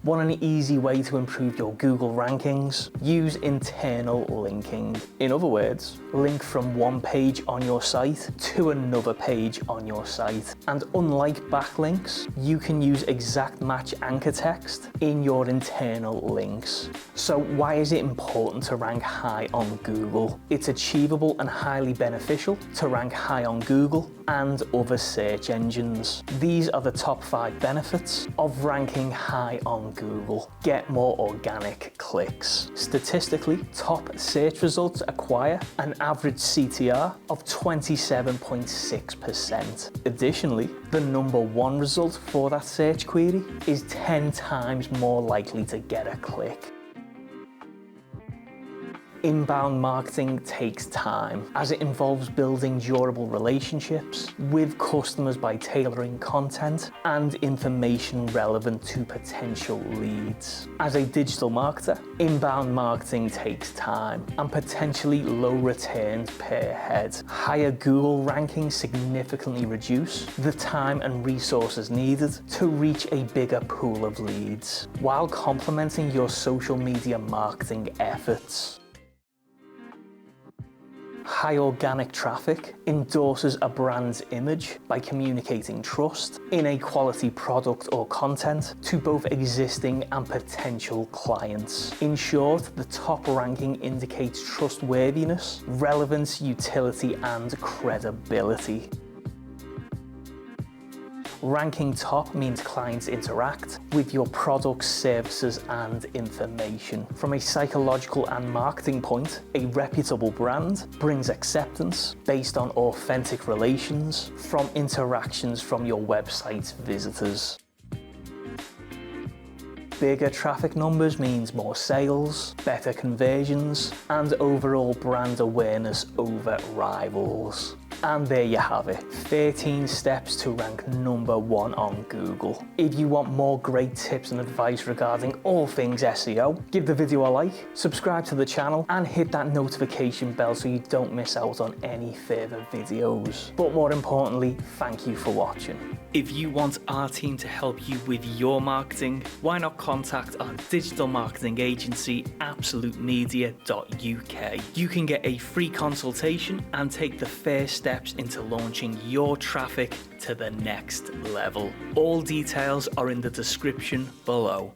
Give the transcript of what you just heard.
Want an easy way to improve your Google rankings? Use internal linking. In other words, link from one page on your site to another page on your site. And unlike backlinks, you can use exact match anchor text in your internal links. So why is it important to rank high on Google? It's achievable and highly beneficial to rank high on Google and other search engines. These are the top 5 benefits of ranking high on Google. Get more organic clicks. Statistically, top search results acquire an average CTR of 27.6%. Additionally, the number 1 result for that search query is 10 times more likely to get a click. Inbound marketing takes time, as it involves building durable relationships with customers by tailoring content and information relevant to potential leads. As a digital marketer, inbound marketing takes time and potentially low returns per head. Higher Google rankings significantly reduce the time and resources needed to reach a bigger pool of leads, while complementing your social media marketing efforts. High organic traffic endorses a brand's image by communicating trust in a quality product or content to both existing and potential clients. In short, the top ranking indicates trustworthiness, relevance, utility, and credibility. Ranking top means clients interact with your products, services, and information. From a psychological and marketing point, a reputable brand brings acceptance based on authentic relations from interactions from your website's visitors. Bigger traffic numbers means more sales, better conversions, and overall brand awareness over rivals. And there you have it, 13 steps to rank number 1 on Google. If you want more great tips and advice regarding all things SEO, give the video a like, subscribe to the channel, and hit that notification bell so you don't miss out on any further videos. But more importantly, thank you for watching. If you want our team to help you with your marketing, why not contact our digital marketing agency, absolutemedia.uk. You can get a free consultation and take the first steps into launching your traffic to the next level. All details are in the description below.